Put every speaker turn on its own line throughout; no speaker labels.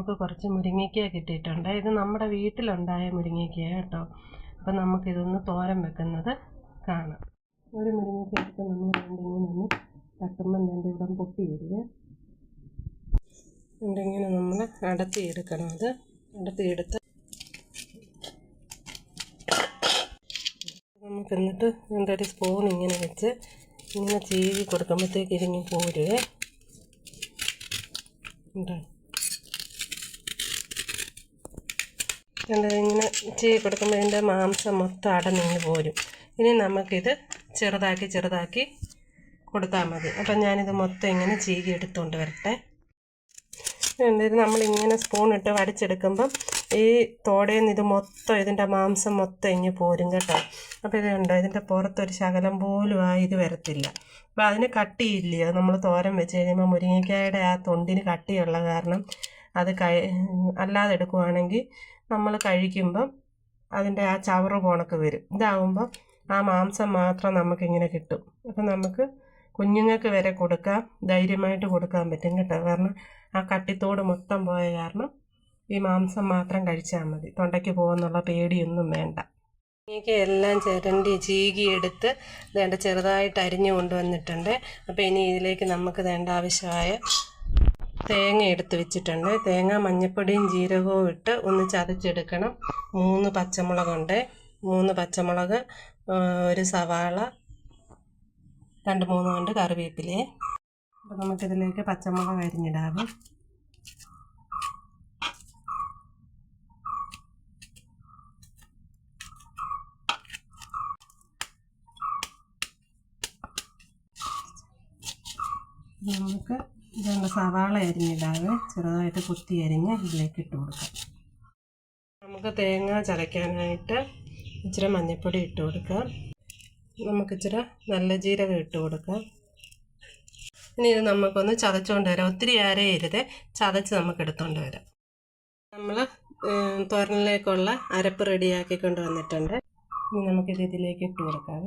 നമുക്ക് കുറച്ച് മുരിങ്ങയ്ക്ക കിട്ടിയിട്ടുണ്ട്. ഇത് നമ്മുടെ വീട്ടിലുണ്ടായ മുരിങ്ങയ്ക്കയാണ് കേട്ടോ. അപ്പം നമുക്കിതൊന്ന് തോരൻ വെക്കുന്നത് കാണാം. ഒരു മുരിങ്ങയ്ക്ക എടുത്ത് നമ്മൾ ഇങ്ങനെ ഒന്ന് തട്ടുമ്പം രണ്ട് ഇവിടം പൊട്ടി വരിക. ഇങ്ങനെ നമ്മൾ അടത്തിയെടുക്കണം. അത് അടത്തിയെടുത്ത് നമുക്ക് എന്നിട്ട് എന്തൊരു സ്പൂൺ ഇങ്ങനെ വെച്ച് ഇങ്ങനെ ചീവി കൊടുക്കുമ്പോഴത്തേക്ക് ഇതിങ്ങനെ പോരുവേ. ഇങ്ങനെ ചീവി കൊടുക്കുമ്പോൾ ഇതിൻ്റെ മാംസം മൊത്തം അടന്നിങ്ങ് പോരും. ഇനി നമുക്കിത് ചെറുതാക്കി കൊടുത്താൽ മതി. അപ്പം ഞാനിത് മൊത്തം ഇങ്ങനെ ചീകി എടുത്തുകൊണ്ട് വരട്ടെ. ഇത് നമ്മളിങ്ങനെ സ്പൂണിട്ട് വടിച്ചെടുക്കുമ്പം ഈ തോടയിൽ നിന്ന് ഇത് മൊത്തം ഇതിൻ്റെ മാംസം മൊത്തം ഇങ്ങനെ പോരും കേട്ടോ. അപ്പോൾ ഇത് കണ്ടോ, ഇതിൻ്റെ പുറത്തൊരു ശകലം പോലും ഇത് വരത്തില്ല. അപ്പോൾ അതിന് കട്ടിയില്ലയോ, നമ്മൾ തോരൻ വെച്ച് കഴിയുമ്പോൾ മുരിങ്ങയ്ക്കായുടെ ആ തൊണ്ടിന് കട്ടിയുള്ള കാരണം അത് അല്ലാതെ എടുക്കുവാണെങ്കിൽ നമ്മൾ കഴിക്കുമ്പം അതിൻ്റെ ആ ചവറ് പോണക്ക് വരും. ഇതാകുമ്പം ആ മാംസം മാത്രം നമുക്കിങ്ങനെ കിട്ടും. അപ്പം നമുക്ക് കുഞ്ഞുങ്ങൾക്ക് വരെ കൊടുക്കാം, ധൈര്യമായിട്ട് കൊടുക്കാൻ പറ്റും കേട്ടോ. കാരണം ആ കട്ടിത്തോട് മൊത്തം പോയ കാരണം ഈ മാംസം മാത്രം കഴിച്ചാൽ മതി, തൊണ്ടയ്ക്ക് പോകുന്നുള്ള പേടിയൊന്നും വേണ്ട. എനിക്ക് എല്ലാം ചീകി എടുത്ത് വേണ്ട ചെറുതായിട്ട് അരിഞ്ഞു കൊണ്ടുവന്നിട്ടുണ്ട്. അപ്പോൾ ഇനി ഇതിലേക്ക് നമുക്ക് വേണ്ട ആവശ്യമായ തേങ്ങ എടുത്ത് വെച്ചിട്ടുണ്ട്. തേങ്ങ മഞ്ഞൾപ്പൊടിയും ജീരകവും ഇട്ട് ഒന്ന് ചതച്ചെടുക്കണം. 3 പച്ചമുളകുണ്ട്, 3 പച്ചമുളക്, ഒരു സവാള, 2-3 കൊണ്ട് കറിവേപ്പിലയെ. അപ്പോൾ നമുക്കിതിലേക്ക് പച്ചമുളക് അരിഞ്ഞിടാം. നമുക്ക് ഇതുകൊണ്ട് സവാള അരിഞ്ഞിടാതെ ചെറുതായിട്ട് കുത്തി അരിഞ്ഞ് ഇതിലേക്ക് ഇട്ട് കൊടുക്കാം. നമുക്ക് തേങ്ങ ചതയ്ക്കാനായിട്ട് ഇച്ചിരി മഞ്ഞൾപ്പൊടി ഇട്ട് കൊടുക്കാം. നമുക്കിച്ചിരി നല്ല ജീരകം ഇട്ട് കൊടുക്കാം. ഇനി ഇത് നമുക്കൊന്ന് ചതച്ചുകൊണ്ട് വരാം. ഒത്തിരി അരയരുത്, ചതച്ച് നമുക്ക് എടുത്തുകൊണ്ട് വരാം. നമ്മൾ തോരനിലേക്കുള്ള അരപ്പ് റെഡിയാക്കിക്കൊണ്ട് വന്നിട്ടുണ്ട്. ഇനി നമുക്കിത് ഇതിലേക്ക് ഇട്ട് കൊടുക്കാം.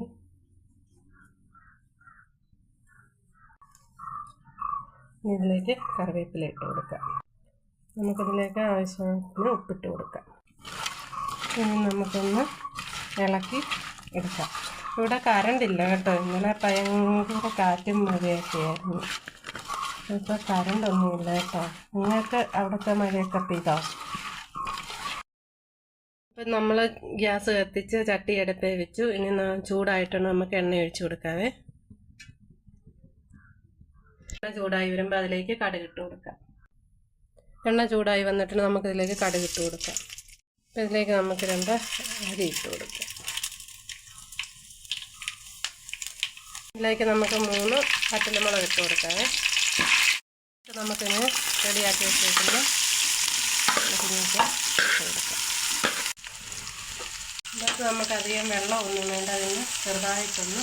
ഇതിലേക്ക് കറിവേപ്പില ഇട്ട് കൊടുക്കാം. നമുക്കിതിലേക്ക് ആവശ്യത്തിന് ഉപ്പിട്ട് കൊടുക്കാം. ഇനി നമുക്കൊന്ന് ഇളക്കി എടുക്കാം. ഇവിടെ കറണ്ടില്ല കേട്ടോ. ഇന്നലെ ഭയങ്കര കാറ്റും മഴയൊക്കെ ആയിരുന്നു. ഇപ്പോൾ കറണ്ടൊന്നുമില്ല കേട്ടോ. നിങ്ങൾക്ക് അവിടുത്തെ മഴയൊക്കെ പെയ്തോ? ഇപ്പം നമ്മൾ ഗ്യാസ് കത്തിച്ച് ചട്ടി അടുപ്പേ വെച്ചു. ഇനി ചൂടായിട്ടാണ് നമുക്ക് എണ്ണ ഒഴിച്ചു കൊടുക്കാവേ. എണ്ണ ചൂടായി വരുമ്പോൾ അതിലേക്ക് കടുകിട്ട് കൊടുക്കാം. എണ്ണ ചൂടായി വന്നിട്ട് നമുക്കിതിലേക്ക് കടുകിട്ട് കൊടുക്കാം. അപ്പം ഇതിലേക്ക് നമുക്ക് 2 അരി ഇട്ട് കൊടുക്കാം. ഇതിലേക്ക് നമുക്ക് 3 പച്ചമുളക് ഇട്ട് കൊടുക്കാവേ. നമുക്കിങ്ങനെ റെഡിയാക്കി വെച്ചിട്ട് ഇട്ട് കൊടുക്കാം. ഇതൊക്കെ നമുക്കധികം വെള്ളമൊന്നും വേണ്ട, അതിന് ചെറുതായിട്ടൊന്ന്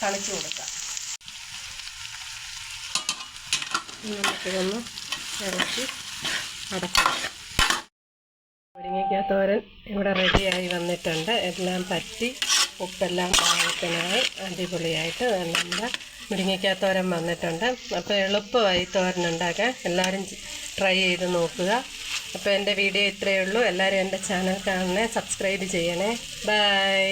കളിച്ചു കൊടുക്കാം. നമുക്കിതൊന്ന് ഇറക്കി അടച്ചു വെക്കാം. മുരിങ്ങയ്ക്ക തോരൻ ഇവിടെ റെഡിയായി വന്നിട്ടുണ്ട്. എല്ലാം പറ്റി ഉപ്പെല്ലാം പാകത്തിനായി അടിപൊളിയായിട്ട് നമ്മുടെ മുരിങ്ങയ്ക്ക തോരൻ വന്നിട്ടുണ്ട്. അപ്പോൾ എളുപ്പമായി തോരൻ ഉണ്ടാക്കാൻ എല്ലാവരും ട്രൈ ചെയ്ത് നോക്കുക. അപ്പോൾ എൻ്റെ വീഡിയോ ഇത്രയേ ഉള്ളൂ. എല്ലാവരും എൻ്റെ ചാനൽ കാണണേ, സബ്സ്ക്രൈബ് ചെയ്യണേ. ബൈ.